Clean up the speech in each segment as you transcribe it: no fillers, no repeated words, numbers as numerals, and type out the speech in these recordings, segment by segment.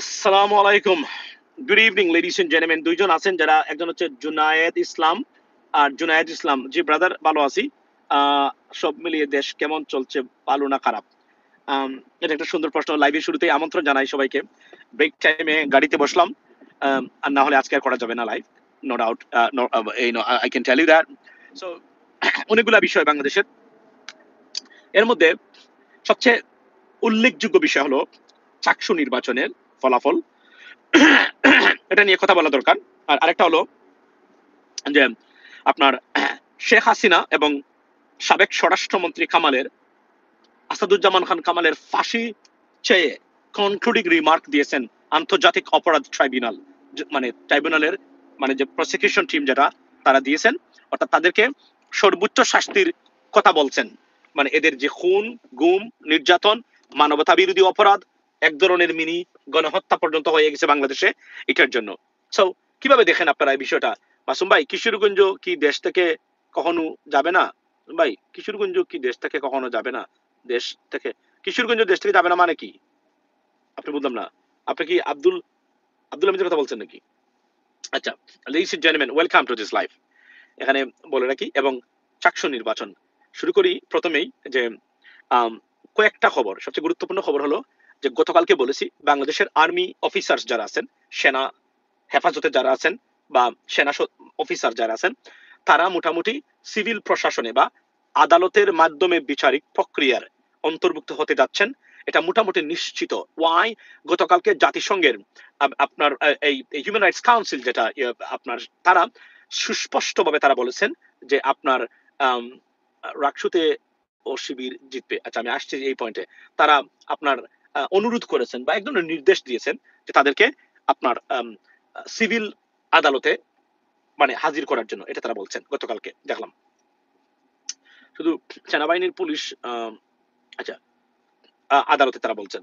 আসসালামু আলাইকুম। Good evening ladies and gentleman. দুইজন আছেন যারা একজন হচ্ছে জুনায়েদ ইসলাম আর জুনায়েদ ইসলাম। জি ব্রাদার ভালো আছি। সব মিলিয়ে দেশ কেমন চলছে, ভালো না খারাপ? আম এটা একটা সুন্দর প্রশ্ন। লাইভের শুরুতেই আমন্ত্রণ জানাই সবাইকে। ব্রেক টাইমে গাড়িতে বসলাম। আর না হলে আজকে আর করা যাবে না লাইভ। নো ডাউট নো এই no I can tell you that. So অনেকগুলা বিষয় বাংলাদেশের। এর মধ্যে সবচেয়ে উল্লেখযোগ্য বিষয় হলো চাকসু নির্বাচনের ফলাফল। এটা নিয়ে কথা বলা দরকার। আর আরেকটা হলো যে আপনার শেখ হাসিনা এবং সাবেক স্বরাষ্ট্রমন্ত্রী কামালের আসাদুজ্জামান খান কামালের ফাঁসি চেয়ে কনক্লুডিং রিমার্ক দিয়েছেন আন্তর্জাতিক অপরাধ ট্রাইব্যুনাল। মানে ট্রাইব্যুনালের মানে যে প্রসিকিউশন টিম যেটা তারা দিয়েছেন, অর্থাৎ তাদেরকে সর্বোচ্চ শাস্তির কথা বলছেন। মানে এদের যে খুন, গুম, নির্যাতন, মানবতা বিরোধী অপরাধ, এক ধরনের মিনি গণহত্যা পর্যন্ত হয়ে গেছে বাংলাদেশে এটার জন্য। সো কিভাবে দেখেন আপনারা এই বিষয়টা? মাসুম ভাই, কিশোরগঞ্জ কি দেশ থেকে কখনো যাবে না? ভাই, কিশোরগঞ্জ কি দেশ থেকে কখনো যাবে না? দেশ থেকে কিশোরগঞ্জ দেশ থেকে যাবে না মানে কি? আপনি বুঝলাম না। আপনি কি আব্দুল আব্দুল হামিদের কথা বলছেন নাকি? আচ্ছা, ladies and gentlemen, welcome to this live. এখানে বলে রাখি এবং চাকসু নির্বাচন শুরু করি প্রথমেই যে আম, কয়েকটা খবর। সবচেয়ে গুরুত্বপূর্ণ খবর হলো যে গতকালকে বলেছি বাংলাদেশের আর্মি অফিসার্স যারা আছেন, সেনা হেফাজতে যারা আছেন বা সেনা অফিসার যারা আছেন, তারা মোটামুটি সিভিল প্রশাসনে বা আদালতের মাধ্যমে বিচারিক প্রক্রিয়ার অন্তর্ভুক্ত হতে যাচ্ছেন। এটা মোটামুটি নিশ্চিত। ওয়াই? গতকালকে জাতিসংঘের আপনার এই হিউম্যান রাইটস কাউন্সিল যেটা আপনার তারা সুস্পষ্টভাবে তারা বলেছেন যে আপনার আম, রাকসুতে ও শিবির জিতবে। আচ্ছা, আমি আসছি এই পয়েন্টে। তারা আপনার অনুরোধ করেছেন বা এক ধরনের নির্দেশ দিয়েছেন যে তাদেরকে আপনার সিভিল আদালতে মানে হাজির করার জন্য। এটা তারা বলছেন গতকালকে দেখলাম। শুধু সেনাবাহিনীর পুলিশ আচ্ছা আদালতে তারা বলছেন।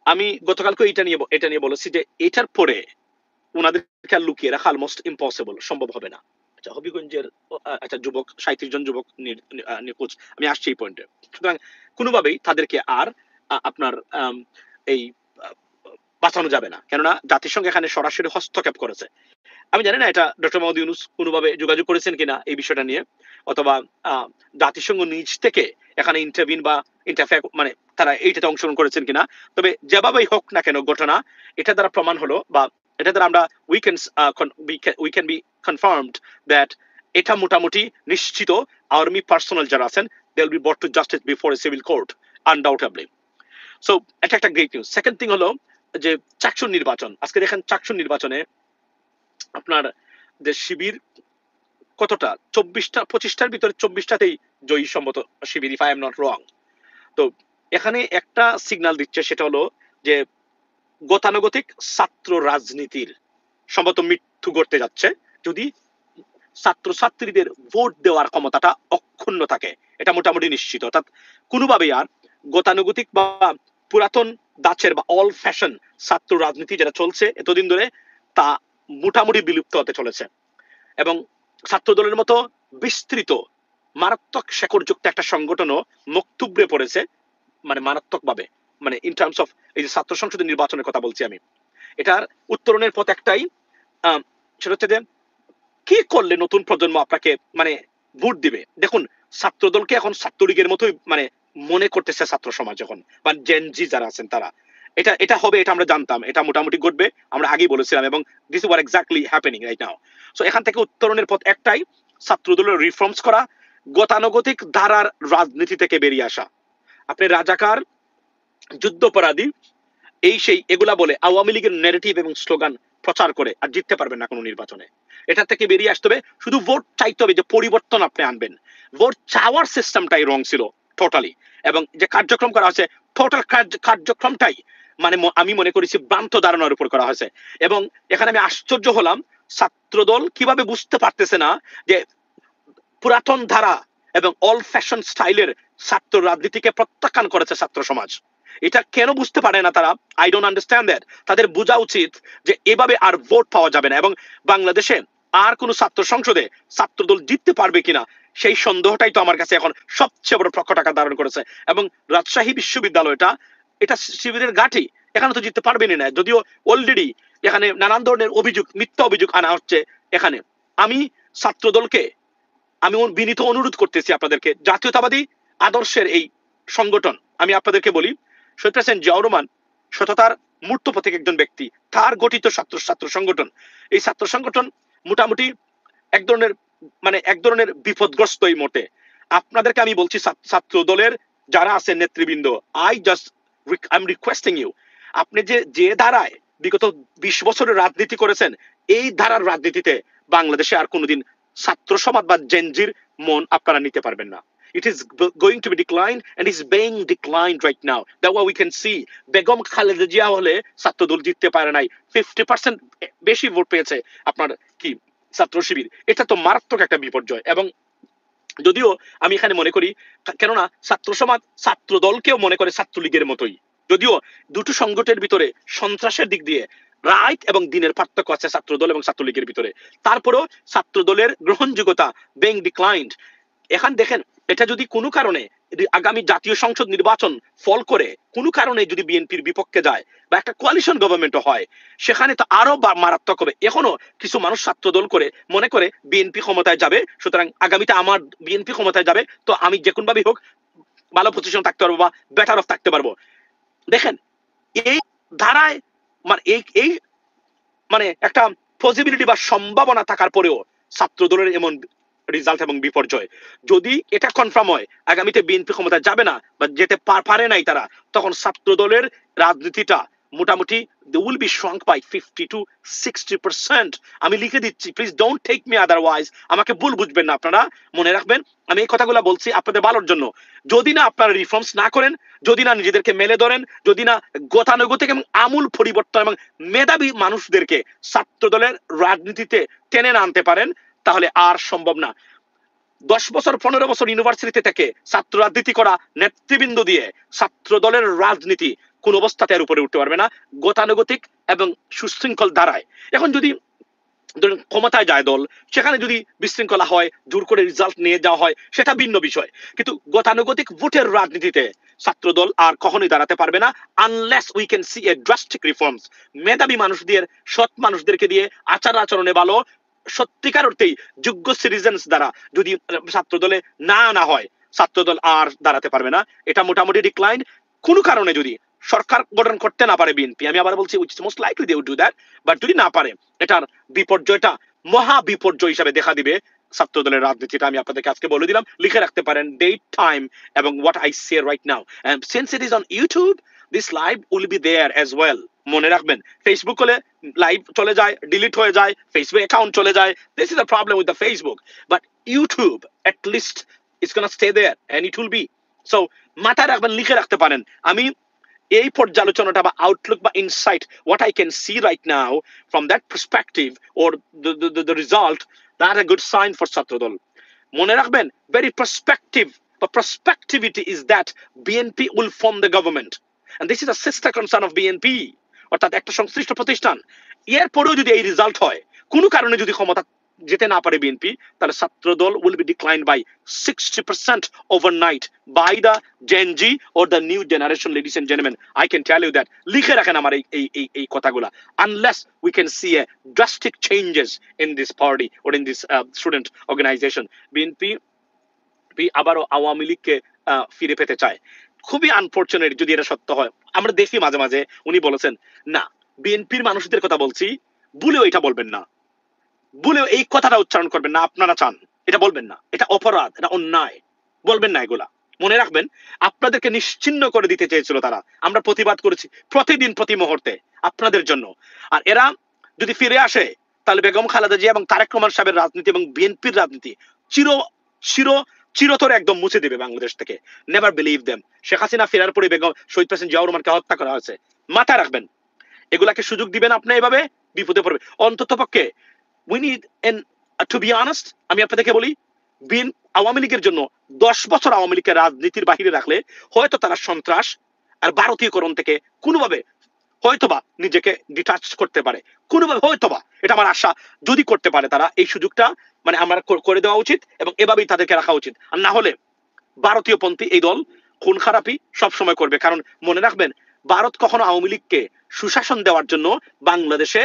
আমি গতকালকে এটা নিয়ে বলেছি যে এটার পরে ওনাদেরকে আর লুকিয়ে রাখা অলমোস্ট ইম্পসিবল, সম্ভব হবে না। আচ্ছা, হবিগঞ্জের আচ্ছা যুবক ৩৭ জন যুবক নিখোঁজ। আমি আসছি এই পয়েন্টে। সুতরাং কোনোভাবেই তাদেরকে আর আপনার এই বাঁচানো যাবে না, কেননা জাতিসংঘ এখানে সরাসরি হস্তক্ষেপ করেছে। আমি জানি না এটা ডক্টর মোহাম্মদ ইউনূস কোনোভাবে যোগাযোগ করেছেন কিনা এই বিষয়টা নিয়ে, অথবা জাতিসংঘ নিজ থেকে এখানে ইন্টারভিন বা ইন্টারফেয়ার মানে তারা এইটাতে অংশগ্রহণ করেছেন কিনা। তবে যেভাবেই হোক না কেন ঘটনা, এটা দ্বারা প্রমাণ হলো বা এটা দ্বারা আমরা we can be confirmed that এটা মোটামুটি নিশ্চিত আর্মি পার্সোনাল যারা আছেন they will be brought to justice before a civil court undoubtedly. So এটা একটা গ্রেট নিউজ। সেকেন্ড থিং হলো যে চাকসুর নির্বাচন। আজকে দেখেন চাকসুর নির্বাচনে আপনার যে শিবির কতটা ২৫টার ভিতরে ২৪টাতেই জয়ী সম্মত শিবির, if I am not wrong. তো এখানে একটা সিগন্যাল দিচ্ছে, সেটা হলো যে গতানুগতিক ছাত্র রাজনীতির সম্ভবত মৃত্যু ঘটতে যাচ্ছে যদি ছাত্রছাত্রীদের ভোট দেওয়ার ক্ষমতাটা অক্ষুণ্ণ থাকে। এটা মোটামুটি নিশ্চিত। অর্থাৎ কোনোভাবেই আর গতানুগতিক বা পুরাতন দাচের বা অল ফ্যাশন ছাত্র রাজনীতি যেটা চলছে এতদিন ধরে, তা মোটামুটি বিলুপ্ত হতে চলেছে। এবং ছাত্র দলের মতো বিস্তৃত মারাত্মক শেকড়যুক্ত একটা সংগঠনও মুখ থুবড়ে পড়েছে, মানে মারাত্মক ভাবে, মানে ইন টার্মস অফ এই যে ছাত্র সংসদের নির্বাচনের কথা বলছি আমি। এটার উত্তরণের পথ একটাই, সেটা হচ্ছে যে কি করলে নতুন প্রজন্ম আপনাকে মানে ভোট দিবে। দেখুন, ছাত্র দলকে এখন ছাত্রলীগের মতোই মানে মনে করতেছে ছাত্র সমাজ এখন, বা জেনজি যারা আছেন তারা। এটা এটা হবে, এটা আমরা জানতাম, এটা মোটামুটি ঘটবে, আমরা আগেই বলেছিলাম, এবং this war exactly happening right now. So এখান থেকে উত্তরণের পথ একটাই, ছাত্র দলের রিফর্মস করা, গতানুগতিক ধারার রাজনীতি থেকে বেরিয়ে আসা। আপনি রাজাকার, যুদ্ধাপরাধী, এই সেই এগুলা বলে আওয়ামী লীগের নেগেটিভ এবং স্লোগান প্রচার করে আর জিততে পারবেন না কোনো নির্বাচনে। এটা থেকে বেরিয়ে আসতে হবে, শুধু ভোট চাইতে হবে, যে পরিবর্তন আপনি আনবেন। ভোট চাওয়ার সিস্টেমটাই রং ছিল টোটালি, এবং যে কার্যক্রম করা হয়েছে টোটাল কার্যক্রমটাই মানে আমি মনে করেছি ভ্রান্ত ধারণার উপর করা হয়েছে। এবং এখানে আমি আশ্চর্য হলাম ছাত্রদল কিভাবে বুঝতে পারতেছে না যে পুরাতন ধারা এবং অল ফ্যাশন স্টাইলের ছাত্র রাজনীতিকে প্রত্যাখ্যান করেছে ছাত্র সমাজ। এটা কেন বুঝতে পারে না তারা? I don't understand that. তাদের বোঝা উচিত যে এভাবে আর ভোট পাওয়া যাবে না, এবং বাংলাদেশে আর কোন ছাত্র সংসদে ছাত্রদল জিততে পারবে কিনা সেই সন্দেহটাই তো আমার কাছে এখন সবচেয়ে বড় প্রকট আকার ধারণ করেছে। এবং রাজশাহী বিশ্ববিদ্যালয়টা এটা শিবিরের ঘাঁটি, এখানে তো জিততে পারবেনই না, যদিও অলরেডি এখানে নানান ধরনের অভিযোগ, মিথ্যা অভিযোগ আনা হচ্ছে এখানে। আমি ছাত্র দলকে আমি বিনীত অনুরোধ করতেছি আপনাদেরকে, জাতীয়তাবাদী আদর্শের এই সংগঠন, আমি আপনাদেরকে বলি, শহীদ প্রেসিডেন্ট জিয়াউর রহমান সততার মূর্ত প্রতীক একজন ব্যক্তি, তার গঠিত ছাত্র সংগঠন, এই ছাত্র সংগঠন মোটামুটি এক ধরনের বিপদগ্রস্ত এই মোটে। আপনাদেরকে আমি বলছি, ছাত্র দলের যারা আছেন নেতৃবৃন্দ, আই এম রিকোয়েস্টিং ইউ, আপনি যে ধারায় বিগত 20 বছরের রাজনীতি করেছেন, এই ধারার রাজনীতিতে বাংলাদেশে আর কোনোদিন ছাত্র সমাজ বা জেনজির মন আপনারা নিতে পারবেন না। It is going to be declined and is being declined right now. That's what we can see. Begum Khaleda Zia হলে ছাত্র দল জিততে পারে নাই, 50% বেশি ভোট পেয়েছে আপনার কি ছাত্র শিবির। এটা তো মারাত্মক একটা বিপর্যয়। এবং যদিও আমি এখানে মনে করি, কেননা ছাত্র সমাজ ছাত্র দলকেও মনে করে ছাত্রলীগের মতোই, যদিও দুটো সংগঠনের ভিতরে সন্ত্রাসের দিক দিয়ে রাইট এবং দিনের পার্থক্য আছে ছাত্র দল এবং ছাত্রলীগের ভিতরে, তারপরেও ছাত্র দলের গ্রহণযোগ্যতা বেইং ডিক্লাইন্ড। এখন দেখেন, এটা যদি কোনো কারণে আগামী জাতীয় সংসদ নির্বাচন ফল করে কোনো কারণে যদি বিএনপির বিপক্ষে যায় বা একটা কোয়ালিশন গভর্নমেন্টও হয়, সেখানে তো আরো মারাত্মক হবে। এখনো কিছু মানুষ ছাত্র দল করে মনে করে বিএনপি ক্ষমতায় যাবে, সুতরাং আগামীতে আমার বিএনপি ক্ষমতায় যাবে, তো আমি যে কোন ভাবেই হোক ভালো পজিশন থাকতে পারবো বা বেটার অফ থাকতে পারবো। দেখেন, এই ধারায় এই একটা পসিবিলিটি বা সম্ভাবনা থাকার পরেও ছাত্র দলের এমন রেজাল্ট এবং বিপর্যয়, যদি এটা কনফার্ম হয় আগামীতে বিএনপি ক্ষমতা যাবে না বা যেতে পারে নাই তারা, তখন ছাত্র দলের রাজনীতিটা মোটামুটি will be shrunk by 50 to 60%। আমি লিখে দিচ্ছি, please don't take me otherwise, আমাকে ভুল বুঝবেন না আপনারা, মনে রাখবেন আমি এই কথাগুলো বলছি আপনাদের ভালোর জন্য। যদি না আপনারা রিফর্মস না করেন, যদি না নিজেদেরকে মেলে ধরেন, যদি না গতানুগতিক এবং আমূল পরিবর্তন এবং মেধাবী মানুষদেরকে ছাত্র দলের রাজনীতিতে টেনে না আনতে পারেন, তাহলে আর সম্ভব না। 10 বছর 15 বছর ইউনিভার্সিটিতে থেকে ছাত্র রাজনীতি করা নেতৃবৃন্দ দিয়ে ছাত্র দলের রাজনীতি কোন অবস্থাতে এর উপরে উঠতে পারবে না গতানুগতিক এবং সুশৃঙ্খল ধারায়। এখন যদি ক্ষমতায় যায় দল, সেখানে যদি বিশৃঙ্খলা হয়, জোর করে রেজাল্ট নিয়ে যাওয়া হয়, সেটা ভিন্ন বিষয়, কিন্তু গতানুগতিক ভোটের রাজনীতিতে ছাত্র দল আর কখনোই দাঁড়াতে পারবে না unless we can see A drastic reforms. মেধাবী মানুষদের, সৎ মানুষদেরকে দিয়ে আচার আচরণে ভালো, সত্যিকার অর্থেই যোগ্য সিটিজেন্স দ্বারা যদি ছাত্র দলে না আনা হয়, ছাত্র দল আর দাঁড়াতে পারবে না। এটা মোটামুটি ডিক্লাইন। কোন কারণে যদি সরকার গঠন করতে না পারে বিএনপি, আমি আবার বলছি most likely they will do that, but যদি না পারে, এটার বিপর্যয়টা মহা বিপর্যয় হিসাবে দেখা দিবে ছাত্র দলের রাজনীতিটা। আমি আপনাদেরকে আজকে বলে দিলাম, লিখে রাখতে পারেন ডেট, টাইম এবং what I say right now. And since it is on YouTube, this live will be there as well. মনে রাখবেন, ফেসবুক হলে লাইভ চলে যায়, ডিলিট হয়ে যায়, ফেসবুক অ্যাকাউন্ট চলে যায়, this is a problem with the Facebook, but YouTube at least it's gonna stay there and it will be. So মাথায় রাখবেন, লিখে রাখতে পারেন। আমি এই পর্যালোচনাটা বা আউটলুক বা insight, what I can see right now from that perspective or the result, that a good sign for Chhatradal. মনে রাখবেন, ভেরি পার্সপেক্টিভ বা prospectivity is that BNP will form the government and this is a sister concern of BNP, অর্থাৎ একটা সংশ্লিষ্ট প্রতিষ্ঠান। এরপরেও যদি এই রেজাল্ট হয়, কোনো কারণে যদি ক্ষমতা যেতে না পারে বিএনপি, তাহলে ছাত্র দল will be declined by 60% overnight by the Gen Z or the new generation, ladies and gentlemen, I can tell you that। লিখে রাখেন আমার এই কথাগুলা, unless we can see a drastic changes in this party or in this student organization, BNP আবারও আওয়ামী লীগকে ফিরে পেতে চায়। খুবই আনফরচুনেট যদি এটা সত্য হয়। আমরা দেখি মাঝে মাঝে উনি বলেছেন, না বিএনপির মানুষদের কথা বলছি, ভুলেও এটা বলবেন না, ভুলেও এই কথাটা উচ্চারণ করবেন না, আপনারা চান এটা বলবেন না, এটা অপরাধ, এটা অন্যায়, বলবেন না এগুলা। মনে রাখবেন, আপনাদেরকে নিশ্চিহ্ন করে দিতে চেয়েছিল তারা। আমরা প্রতিবাদ করেছি প্রতিদিন, প্রতি মুহূর্তে আপনাদের জন্য। আর এরা যদি ফিরে আসে, তাহলে বেগম খালেদা জিয়া এবং তারেক রহমান সাহেবের রাজনীতি এবং বিএনপির রাজনীতি চিরতরে একদম মুছে দেবে বাংলাদেশ থেকে। Never believe them. Sheikh Hasina ফেরার পরে বেগম শহীদ প্রেসিডেন্ট জিয়াউর রহমানকে হত্যা করা হয়েছে। মাথায় রাখবেন, এগুলাকে সুযোগ দিবেন আপনি, এভাবে বিপদে পড়বে। অন্তত পক্ষে we need, and to be honest, আমি আপনাদেরকে বলি, আওয়ামী লীগের জন্য 10 বছর আওয়ামী লীগের রাজনীতির বাহিরে রাখলে হয়তো তারা সন্ত্রাস আর ভারতীয়করণ থেকে কোনোভাবে হয়তোবা নিজেকে ডিটাচ করতে পারে, কোনোভাবে হয়তোবা, এটা আমার আশা। যদি করতে পারে তারা, এই সুযোগটা আমরা করে দেওয়া উচিত এবং এভাবেই তাদেরকে রাখা উচিত। আর না হলে ভারতীয় পন্থী এই দল খুন খারাপি সবসময় করবে। কারণ মনে রাখবেন, ভারত কখনো আওয়ামী লীগকে সুশাসন দেওয়ার জন্য বাংলাদেশে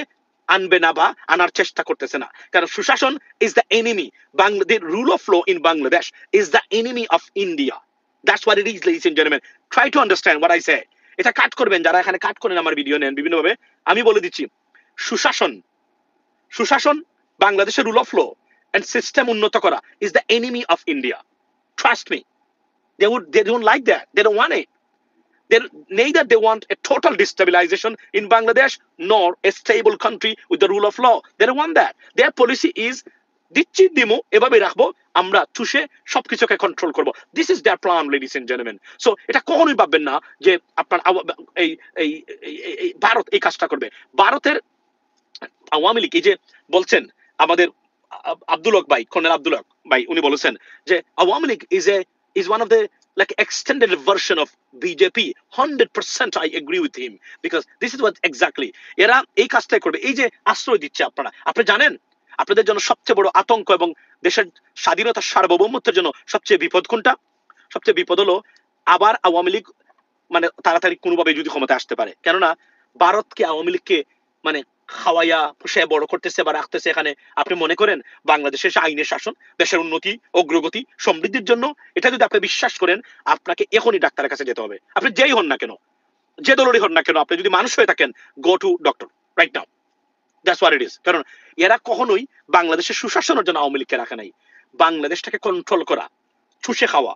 আনবে না বা আনার চেষ্টা করতেছে না, কারণ সুশাসন is the enemy, the rule of law in Bangladesh is the enemy of India. That's what it is, ladies and gentlemen. Try to understand what I say. এটা কাট করবেন, যারা এখানে কাট করেন আমার ভিডিও নেন বিভিন্নভাবে, আমি বলে দিচ্ছি, সুশাসন সুশাসন বাংলাদেশের rule of law and system উন্নত করা is the enemy of India. Trust me, they don't like that, they don't want it. Neither they want a total destabilization in Bangladesh nor a stable country with the rule of law. They don't want that. Their policy is দিচ্ছি দিমু এভাবে রাখবো, আমরা চুষে সবকিছুকে control করব। This is their plan, ladies and gentleman. So এটা কখনোই ভাববেন না যে আপনার এই এই ভারত এই কাজটা করবে। ভারতের আওয়ামী লীগ এই যে বলছেন আমাদের আব্দুল হক ভাই, কর্নেল আব্দুল হক ভাই, উনি বলেছেন যে Awami League is one of the like extended version of BJP. 100% I agree with him because this is what exactly এরা এই কাজটাই করবে। এই যে আশ্রয় দিচ্ছে আপনি জানেন আপনাদের জন্য সবচেয়ে বড় আতঙ্ক এবং দেশের স্বাধীনতা সার্বভৌমত্বের জন্য সবচেয়ে বিপদ কোনটা? সবচেয়ে বিপদ হলো আবার আওয়ামী লীগ মানে তাড়াতাড়ি কোনোভাবে যদি ক্ষমতায় আসতে পারে, কেননা ভারতকে আওয়ামী লীগকে মানে খাওয়াইয়া পুষে বড় করতেছে বা রাখতেছে এখানে। আপনি মনে করেন বাংলাদেশের আইনের শাসন দেশের উন্নতি অগ্রগতি সমৃদ্ধির জন্য, এটা যদি আপনি বিশ্বাস করেন আপনাকে এখনই ডাক্তারের কাছে যেতে হবে। আপনি যেই হন না কেন, যে দলেরই হন না কেন, আপনি যদি মানুষ হয়ে থাকেন, go to doctor right now. That's what it is. কারণ এরা কখনোই বাংলাদেশের সুশাসনের জন্য আওয়ামী লীগকে রাখে নাই। বাংলাদেশটাকে কন্ট্রোল করা, চুষে খাওয়া,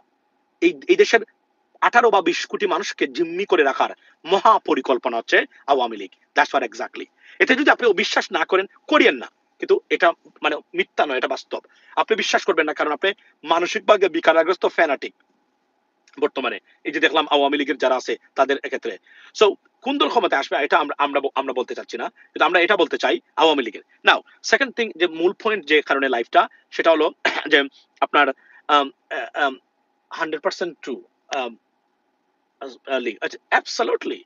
এই দেশের 18 বা 20 কোটি মানুষকে জিম্মি করে রাখার মহা পরিকল্পনা হচ্ছে Awami League. That's what exactly. এতে যদি আপনি বিশ্বাস না করেন করিয়েন না, কিন্তু এটা মানে মিথ্যা নয়, এটা বাস্তব। আপনি বিশ্বাস করবেন না কারণ আপনি মানসিকভাবে বিকারগ্রস্ত ফ্যানাটিক বর্তমানে। এই যে দেখলাম আওয়ামী লীগের যারা আছে তাদের ক্ষেত্রে। সো কোন দল ক্ষমতায় আসবে এটা আমরা বলতে চাচ্ছি না, কিন্তু আমরা এটা বলতে চাই আওয়ামী লীগের। নাও সেকেন্ড থিং, যে মূল পয়েন্ট যে কারণে লাইফটা, সেটা হলো যে আপনার 100% true league. Absolutely,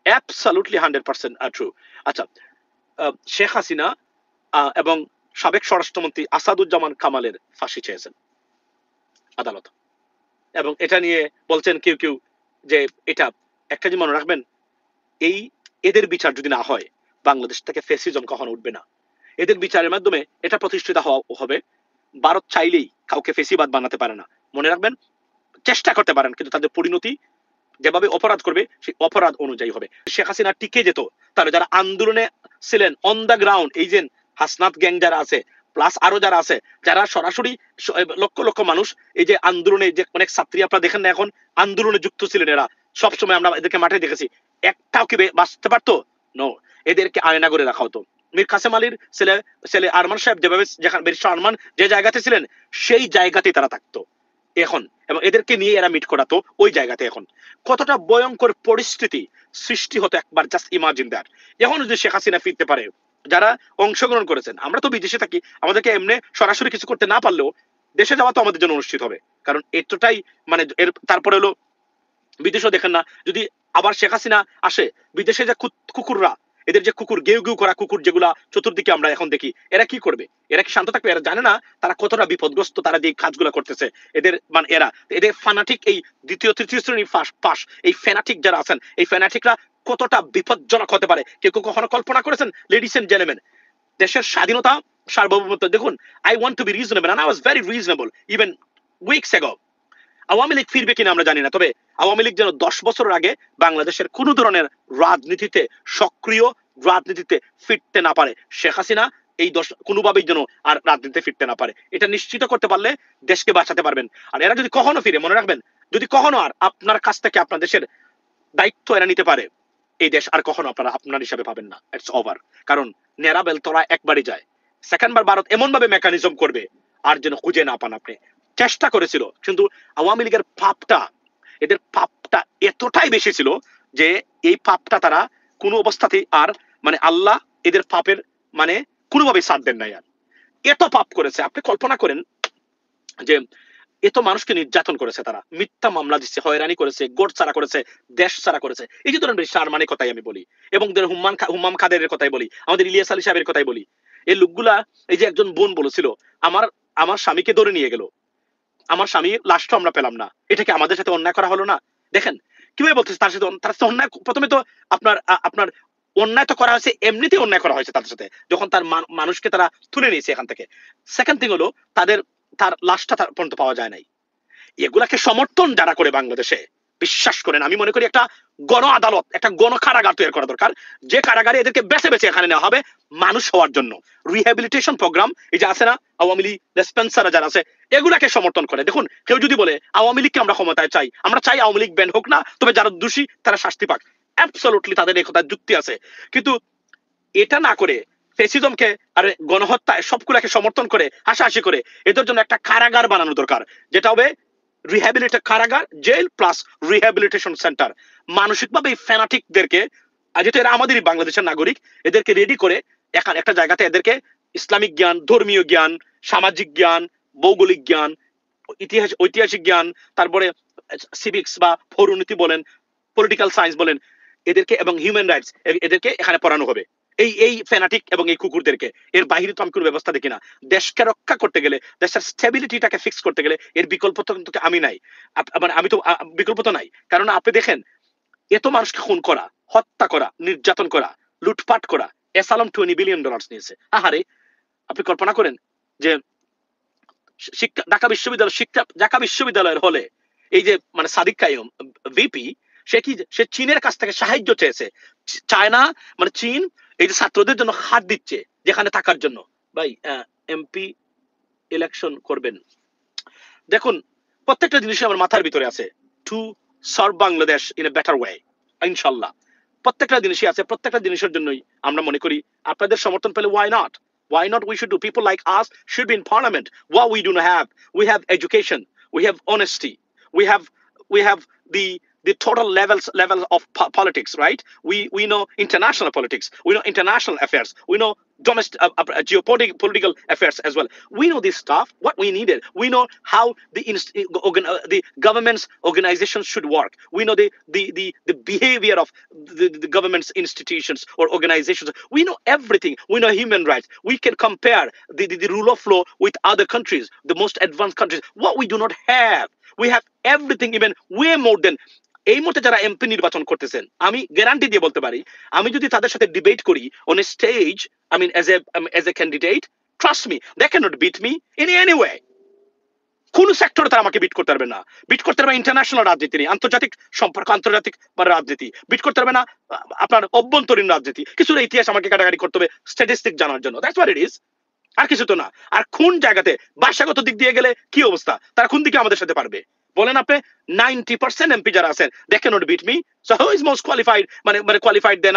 absolutely 100% true. আচ্ছা, শেখ হাসিনা এবং সাবেক স্বরাষ্ট্রমন্ত্রী আসাদুজ্জামান কামালের ফাঁসি চেয়েছেন আদালত, এবং এটা নিয়ে বলছেন কেউ কেউ যে এটা একটা যে মনে রাখবেন, এদের বিচার যদি না হয় বাংলাদেশ থেকে ফ্যাসিজম কখনো উঠবে না। এদের বিচারের মাধ্যমে এটা প্রতিষ্ঠিত হবে। ভারত চাইলেই কাউকে ফেসিবাদ বানাতে পারে না, মনে রাখবেন। চেষ্টা করতে পারেন, কিন্তু তাদের পরিণতি যেভাবে অপরাধ করবে সেই অপরাধ অনুযায়ী হবে। শেখ হাসিনা টিকে যেত, তাহলে যারা আন্দোলনে ছিলেন অন দা গ্রাউন্ড, এই যে হাসনাত গ্যাং যারা আছে প্লাস আরো যারা আছে, যারা সরাসরি লক্ষ লক্ষ মানুষ এই যে আন্দোলনে, যে অনেক ছাত্রী আপনারা দেখেন না এখন আন্দোলনে যুক্ত ছিলেন, এরা সবসময় আমরা এদেরকে মাঠে দেখেছি, একটাও কি বাঁচতে পারতো? নো, এদেরকে আয়না করে রাখা হতো। মীর কাসেম আলীর ছেলে আরমান সাহেব যেভাবে, যেখানে ব্যারিস্টার আরমান যে জায়গাতে ছিলেন সেই জায়গাতেই তারা থাকতো এখন, এবং এদেরকে নিয়ে এরা মিট করাতো ওই জায়গাতে। এখন কতটা ভয়ঙ্কর পরিস্থিতি সৃষ্টি হতো একবার জাস্ট ইমাজিন দ্যাট। এখন যদি শেখ হাসিনা ফিরতে পারে, যারা অংশগ্রহণ করেছেন, আমরা তো বিদেশে থাকি, আমাদেরকে এমনি সরাসরি কিছু করতে না পারলেও দেশে যাওয়া তো আমাদের জন্য অনুষ্ঠিত হবে, কারণ এতটাই মানে এর তারপরে হলো বিদেশেও দেখেন না, যদি আবার শেখ হাসিনা আসে, বিদেশে যে কুকুররা, এদের যে কুকুর গেউ গেউ করা কুকুর যেগুলা চতুর্দিকে আমরা এখন দেখি, এরা কি করবে? এরা কি শান্ত থাকবে? এরা জানে না তারা কতটা বিপদগ্রস্ত, তারা যে কাজগুলো করতেছে। এদের মানে এদের ফ্যানাটিক, এই দ্বিতীয় তৃতীয় শ্রেণীর পাশ এই ফ্যানাটিক যারা আছেন, এই ফ্যানাটিকরা কতটা বিপজ্জনক হতে পারে কেউ কেউ কখনো কল্পনা করেছেন? লেডিস এন্ড জেন্টলম্যান, দেশের স্বাধীনতা সার্বভৌমত্ব দেখুন, I want to be reasonable and I was very reasonable even weeks ago. Awami League ফিরবে কিনা আমরা জানি না, তবে আওয়ামী লীগ যেন 10 বছরের আগে বাংলাদেশের কোন ধরনের রাজনীতিতে, সক্রিয় রাজনীতিতে ফিরতে না পারে। শেখ হাসিনা এই কোনোভাবেই যেন আর রাজনীতিতে ফিরতে না পারে, এটা নিশ্চিত করতে পারলে দেশকে বাঁচাতে পারবেন। আর এরা যদি কখনো ফিরে, মনে রাখবেন, যদি কখনো আর আপনার কাছ থেকে আপনার দেশের দায়িত্ব এরা নিতে পারে, এই দেশ আর কখনো আপনারা আপনার হিসাবে পাবেন না। It's over. কারণ নেরাবেল তোরা একবারই যায়, সেকেন্ডবার ভারত এমন ভাবে মেকানিজম করবে আর যেন খুঁজে না পান আপনি। চেষ্টা করেছিল, কিন্তু আওয়ামী লীগের পাপটা, এদের পাপটা এতটাই বেশি ছিল যে এই পাপটা তারা কোনো অবস্থাতেই আর মানে আল্লাহ এদের পাপের মানে কোনোভাবেই সাথ দেন নাই। আর এত পাপ করেছে, আপনি কল্পনা করেন যে এত মানুষকে নির্যাতন করেছে, তারা মিথ্যা মামলা দিচ্ছে, হয়রানি করেছে, গোট ছাড়া করেছে, দেশ ছাড়া করেছে। এই যে ধরেন শারমানের কথাই আমি বলি, এবং হুম্মাম খাদের কথাই বলি, আমাদের ইলিয়াস আলী সাহেবের কথাই বলি। এই লোকগুলা, এই যে একজন বোন বলেছিল আমার স্বামীকে ধরে নিয়ে গেল, আমার স্বামী লাশটা আমরা পেলাম না, এটা কি আমাদের সাথে অন্যায় করা হলো না? দেখেন কিভাবে বলতেছে তার সাথে অন্যায়? প্রথমে তো আপনার আপনার অন্যায় তো করা হয়েছে, এমনিতেই অন্যায় করা হয়েছে তাদের সাথে, যখন তার মানুষকে তারা তুলে নিয়েছে এখান থেকে। সেকেন্ড থিং হলো তার লাশটা তার পর্যন্ত পাওয়া যায় নাই। এগুলাকে সমর্থন যারা করে বাংলাদেশে, বিশ্বাস করেন আমি মনে করি একটা গণ আদালত, একটা গণ কারাগার তৈরি করা দরকার, যে কারাগারে এদেরকে বেছে বেছে এখানে নেওয়া হবে মানুষ হওয়ার জন্য। রিহ্যাবিলিটেশন প্রোগ্রাম, এই যে আছে না আওয়ামী লীগ ডিসপেন্সার যারা আছে, এগুলাকে সমর্থন করে। দেখুন, কেউ যদি বলে আওয়ামী লীগকে আমরা ক্ষমতায় চাই, আমরা চাই আওয়ামী লীগ ব্যান হোক না, তবে যারা দোষী তারা শাস্তি পাক, অ্যাবসলিউটলি তাদের এই কথার যুক্তি আছে। কিন্তু এটা না করে ফেসিজমকে আর গণহত্যা সবগুলাকে সমর্থন করে হাসাহাসি করে এদের জন্য একটা কারাগার বানানো দরকার, যেটা হবে রিহ্যাবিলিটেশন কারাগার, জেল প্লাস রিহ্যাবিলিটেশন সেন্টার। মানসিকভাবে এই ফ্যানাটিকদেরকে, যেহেতু এরা আমাদেরই বাংলাদেশের নাগরিক, এদেরকে রেডি করে একটা জায়গাতে এদেরকে ইসলামিক জ্ঞান, ধর্মীয় জ্ঞান, সামাজিক জ্ঞান, ভৌগোলিক জ্ঞান, ঐতিহাসিক জ্ঞান, তারপরে সিভিক্স বা পৌরনীতি বলেন, পলিটিক্যাল সায়েন্স বলেন, এদেরকে এবং হিউম্যান রাইটস এদেরকে এখানে পড়ানো হবে। এই ফ্যানাটিক এবং এই কুকুরদেরকে, এর বাইরে তো আমি কোনো ব্যবস্থা দেখি না। দেশকে রক্ষা করতে গেলে, দেশের স্টেবিলিটিটাকে ফিক্স করতে গেলে এর বিকল্প তো কিন্তু আমি নাই, মানে আমি তো বিকল্প তো নাই। কারণ আপনি দেখেন, এত মানুষকে খুন করা, হত্যা করা, নির্যাতন করা, লুটপাট করা, এসালাম $20 বিলিয়ন নিয়েছে। আহারে, আপনি কল্পনা করেন যে ঢাকা বিশ্ববিদ্যালয়ের হলে এই যে মানে সাদিক কাইয়ুম ভিপি, সে চীনের কাছ থেকে সাহায্য চেয়েছে। চায় না, মানে চীন এই যে ছাত্রদের জন্য হাত দিচ্ছে যেখানে থাকার জন্য। ভাই, এমপি ইলেকশন করবেন, দেখুন প্রত্যেকটা জিনিস আমার মাথার ভিতরে আছে, to serve Bangladesh in a better way, ইনশাল্লাহ। প্রত্যেকটা জিনিসই আছে, প্রত্যেকটা জিনিসের জন্যই আমরা মনে করি আপনাদের সমর্থন পেলে why not, we should do. People like us should be in parliament. What we do not have, we have education, we have honesty, we have the total level of politics, right? We know international politics, we know international affairs, we know domestic geopolitical affairs as well. We know this stuff, what we needed. We know how the government's organizations should work. We know the behavior of the government's institutions or organizations. We know everything. We know human rights. We can compare the rule of law with other countries, the most advanced countries. What we do not have, we have everything, even way more than এই মুহূর্তে যারা MP নির্বাচন করতেছেন, আমি guarantee দিয়ে বলতে পারি, আমি যদি তাদের সাথে ডিবেট করি on a stage, I mean as a candidate, trust me, they can not beat me in any way. কোন সেক্টরে তারা আমাকে বিট করতে পারবে না। বিট করতে পারবে ইন্টারন্যাশনাল রাজনীতি নিয়ে, আন্তর্জাতিক সম্পর্ক, আন্তর্জাতিক রাজনীতি। বিট করতে পারবে না আপনার অভ্যন্তরীণ রাজনীতি। কিছুটা ইতিহাস আমাকে কাটাকাটি করতে হবে স্ট্যাটিস্টিক জানার জন্য, দ্যাটস হোয়াট ইট ইজ, আর কিছু তো না। আর কোন জায়গাতে ভাষাগত দিক দিয়ে গেলে কি অবস্থা, তারা কোন দিকে আমাদের সাথে পারবে বলেন আপনি? 90% এমপি যারা আছেন, they cannot beat me, so who is most qualified, মানে qualified than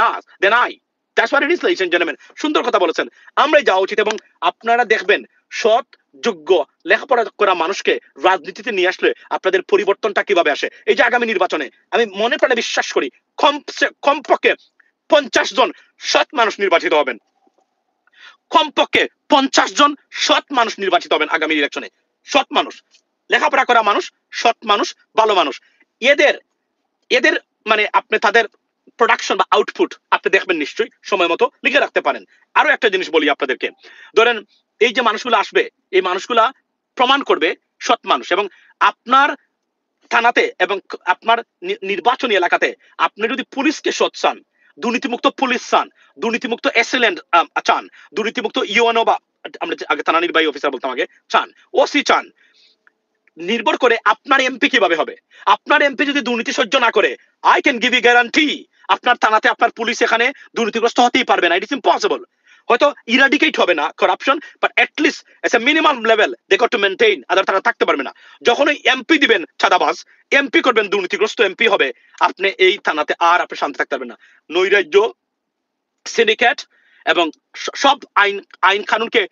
I? That's what it is, ladies and gentlemen. সুন্দর কথা বলেছেন, আমরাই যাওয়া উচিত। এবং আপনারা দেখবেন সৎ, যোগ্য, লেখাপড়া করা মানুষকে রাজনীতিতে নিয়ে আসলে আপনাদের পরিবর্তনটা কিভাবে আসে। এই যে আগামী নির্বাচনে আমি মনে প্রাণে বিশ্বাস করি কমপক্ষে 50 জন সৎ মানুষ নির্বাচিত হবেন, কমপক্ষে 50 জন সৎ মানুষ নির্বাচিত হবেন আগামী ইলেকশনে। সৎ মানুষ, লেখাপড়া করা মানুষ, সৎ মানুষ, ভালো মানুষ। এদের মানে আপনি তাদের প্রোডাকশন বা আউটপুট আপনি দেখবেন নিশ্চয়ই, সময় মতো লিখে রাখতে পারেন। আরো একটা জিনিস বলি আপনাদেরকে, ধরেন এই যে মানুষগুলো আসবে, এই মানুষগুলা প্রমাণ করবে সৎ মানুষ। এবং আপনার থানাতে এবং আপনার নির্বাচনী এলাকাতে আপনি যদি পুলিশকে সৎ চান, দুর্নীতিমুক্ত পুলিশ চান, দুর্নীতিমুক্ত এসএলএন চান, দুর্নীতিমুক্ত ইউএনও বা আমরা আগে থানা নির্বাহী অফিসার বলতাম আগে, চান, ওসি চান, নির্ভর করে আপনার এমপি কিভাবে হবে। আপনার এমপি যদি দুর্নীতি সহ্য না করে, I can give you guarantee আপনার থানাতে আপনার পুলিশ এখানে দুর্নীতিগ্রস্ত হতেই পারবে না। It is impossible. হয়তো ইরাডিকেট হবে না corruption, but at least as a minimum level they got to maintain, other তারা থাকতে পারবে না। যখন ওই এমপি দিবেন চাঁদাবাজ, এমপি করবেন দুর্নীতিগ্রস্ত এমপি হবে, আপনি এই থানাতে আর আপনি শান্তি থাকতে পারবেন না। নৈরাজ্য, সিন্ডিকেট এবং সব আইন কানুনকে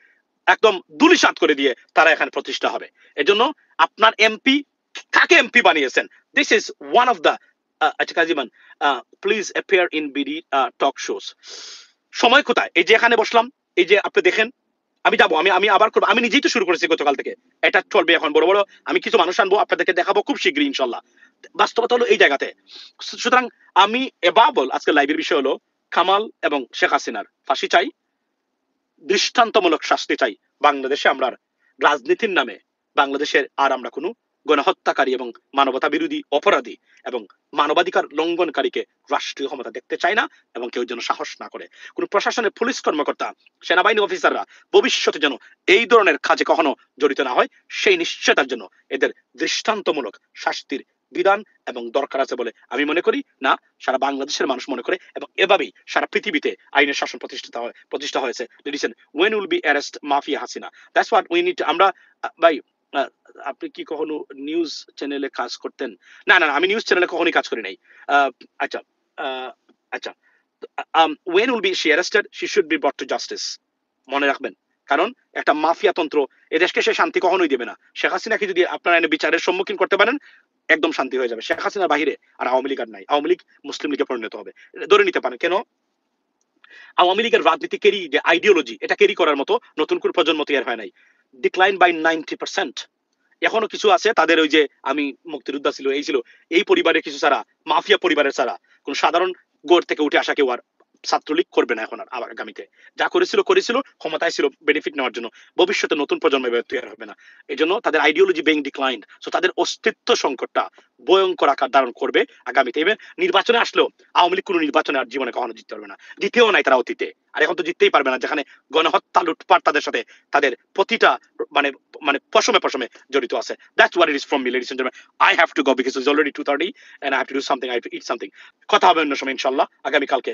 একদম দুলিশাত করে দিয়ে তারা এখানে প্রতিষ্ঠা হবে। এজন্য আপনার এমপি, কাকে এমপি বানিয়েছেন, this is one of the কাজিমান, please appear in BD talk shows. সময় কোথায়? এই যে এখানে বসলাম, এই যে আপনি দেখেন, আমি যাবো, আমি আবার করবো, আমি নিজেই তো শুরু করেছি গতকাল থেকে, এটা চলবে এখন বড় বড়, আমি কিছু মানুষ আনবো, আপনাদেরকে দেখাবো খুব শীঘ্রই ইনশাল্লাহ। বাস্তবতা হলো এই জায়গাতে। সুতরাং আমি এবার আজকে লাইভের বিষয় হলো কামাল এবং শেখ হাসিনার ফাঁসি চাই, দৃষ্টান্তমূলক শাস্তি চাই। বাংলাদেশে আমরা রাজনীতির নামে বাংলাদেশের আর আমরা কোনো গণহত্যাকারী এবং মানবতা বিরোধী অপরাধী এবং মানবাধিকার লঙ্ঘনকারীকে রাষ্ট্রীয় ক্ষমতা দেখতে চায় না এবং কেউ যেন সাহস না করে। কোন প্রশাসনের পুলিশ কর্মকর্তা, সেনাবাহিনী অফিসাররা ভবিষ্যতে যেন এই ধরনের কাজে কখনো জড়িত না হয়, সেই নিশ্চয়তার জন্য এদের দৃষ্টান্তমূলক শাস্তির বিধান এবং দরকার আছে বলে আমি মনে করি। না, সারা বাংলাদেশের মানুষ মনে করে এবং এভাবেই সারা পৃথিবীতে আইনের শাসন প্রতিষ্ঠা হয়েছে। Listen, when will be arrest mafia Hasina, that's what we need to, আমরা ভাই আপনি কি কখনো নিউজ চ্যানেলে কাজ করতেন? না না না, আমি নিউজ চ্যানেলে কখনোই কাজ করি নাই। আচ্ছা, আহ, আচ্ছা, when will be she arrested, she should be brought to justice, মনে রাখবেন। কারণ একটা মাফিয়া তন্ত্র এদেশকে সে শান্তি কখনোই দেবে না। শেখ হাসিনাকে যদি আপনারা এনে বিচারের সম্মুখীন করতে পারেন, একদম শান্তি হয়ে যাবে। শেখ হাসিনার বাহিরে আর আওয়ামী লীগ আর নাই। আওয়ামী লীগ মুসলিম লীগে পরিণত হবে, ধরে নিতে পারেন। কেন? আওয়ামী লীগের রাজনীতি ক্যারি, যে আইডিওলজি, এটা ক্যারি করার মতো নতুন কোন প্রজন্ম তৈরি হয় নাই। Decline by 90%। এখনো কিছু আছে তাদের, ওই যে আমি মুক্তিযোদ্ধা ছিল, এই ছিল, এই পরিবারের কিছু ছাড়া, মাফিয়া পরিবারের ছাড়া কোন সাধারণ গড় থেকে উঠে আসা কেউ আর ছাত্রলীগ করবে না এখন আর আগামীতে। যা করেছিল ক্ষমতায় ছিল বেনিফিট নেওয়ার জন্য, ভবিষ্যতে নতুন প্রজন্ম তৈরি হবে না। এই জন্য তাদের আইডিওলজি বেইং ডিক্লাইন্ড, সো তাদের অস্তিত্ব সংকটটা ভয়ঙ্কর আকার ধারণ করবে আগামীতে। ইভেন নির্বাচনে আসলেও আওয়ামী লীগ কোনো নির্বাচনে আর জীবনে কখনো জিততে পারবে না, জিতেও নাই তারা অতীতে, আর এখন তো জিততেই পারবে না, যেখানে গণহত্যা, লুটপাট তাদের সাথে, তাদের প্রতিটা মানে মানে পশমে পশমে জড়িত আছে। That's what it is from me, ladies and gentlemen. I have to go because it's already 2:30 and I have to do something. I have to eat something. কথা হবে অন্য সময় ইনশাআল্লাহ আগামী কালকে।